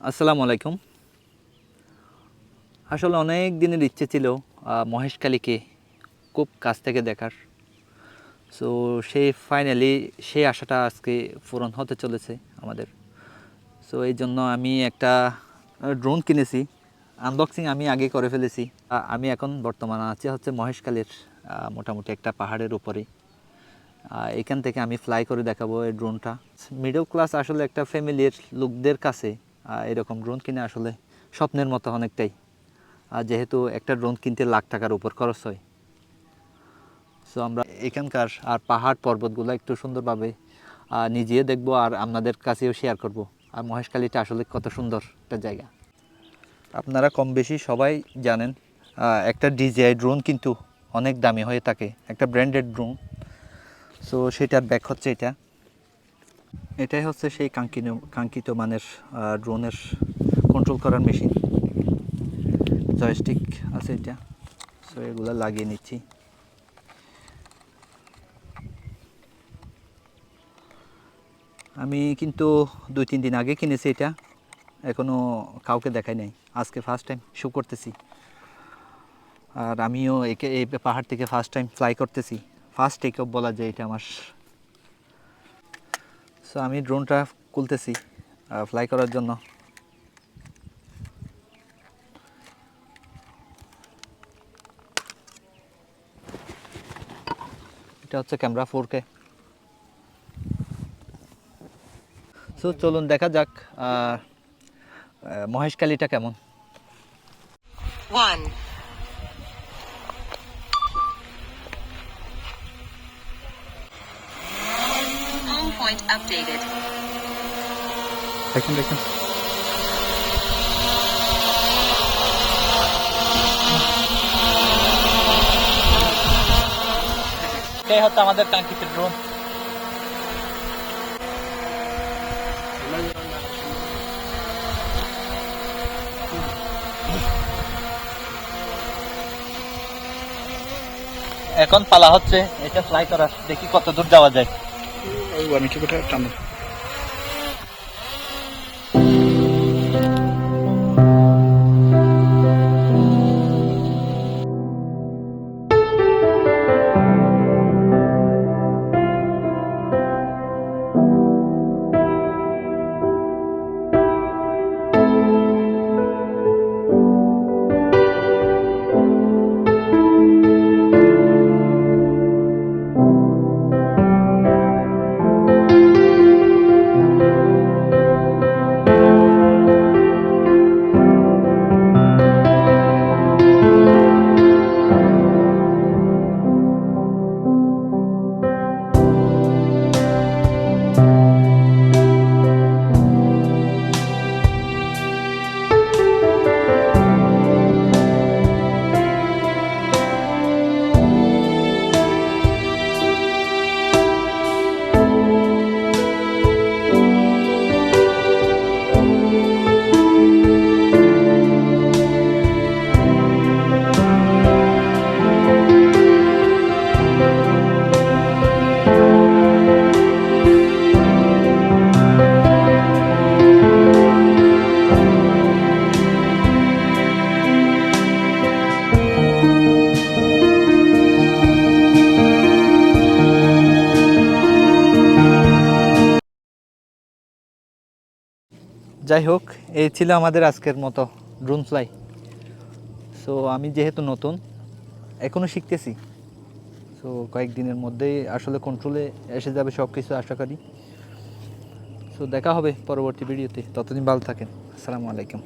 আসসালামু আলাইকুম। আসলে অনেক দিনের ইচ্ছে ছিল মহেশখালীকে খুব কাছ থেকে দেখার। সো সেই ফাইনালি সেই আশাটা আজকে পূরণ হতে চলেছে আমাদের। সো এই জন্য আমি একটা ড্রোন কিনেছি। আনবক্সিং আমি আগে করে ফেলেছি। আমি এখন বর্তমানে আছি হচ্ছে মহেশখালীর মোটামুটি একটা পাহাড়ের উপরে। এখান থেকে আমি ফ্লাই করে দেখাবো এই ড্রোনটা। মিডল ক্লাস আসলে একটা ফ্যামিলির লোকদের কাছে এরকম ড্রোন কিনে আসলে স্বপ্নের মতো অনেকটাই। যেহেতু একটা ড্রোন কিনতে লাখ টাকার উপর খরচ হয়। সো আমরা এখানকার আর পাহাড় পর্বতগুলো একটু সুন্দরভাবে নিজেও দেখবো আর আপনাদের কাছেও শেয়ার করব। আর মহেশখালীটা আসলে কত সুন্দর একটা জায়গা। আপনারা কম বেশি সবাই জানেন একটা ডিজিআই ড্রোন কিন্তু অনেক দামি হয়ে থাকে, একটা ব্র্যান্ডেড ড্রোন। সো সেটার ব্যাক হচ্ছে এটাই হচ্ছে সেই কাঙ্ক্ষিত মানের ড্রোনের কন্ট্রোল করার মেশিন। জয়স্টিক আছে এটা। সো এগুলো লাগিয়ে নিচ্ছি। আমি কিন্তু 2-3 দিন আগে কিনেছি এটা, এখনও কাউকে দেখাই নাই। আজকে ফার্স্ট টাইম শো করতেছি। আর আমিও এই পাহাড় থেকে ফার্স্ট টাইম ফ্লাই করতেছি। ফার্স্ট টেক অফ বলা যায় এটা আমার। সো আমি ড্রোনটা খুলতেছি ফ্লাই করার জন্য। এটা হচ্ছে ক্যামেরা 4K। সো চলুন দেখা যাক মহেশখালীটা কেমন। Home point updated. দেখেন এটাই হচ্ছে আমাদের কাঙ্ক্ষিত ড্রোন। এখন পালা হচ্ছে এটা ফ্লাই করার, দেখি কত দূর যাওয়া যায়। যাই হোক, এই ছিল আমাদের আজকের মতো ড্রোন ফ্লাই। সো আমি যেহেতু নতুন, এখনও শিখতেছি। সো কয়েকদিনের মধ্যেই আসলে কন্ট্রোলে এসে যাবে সব কিছু আশা করি। সো দেখা হবে পরবর্তী ভিডিওতে। ততদিন ভালো থাকেন। আসসালামু আলাইকুম।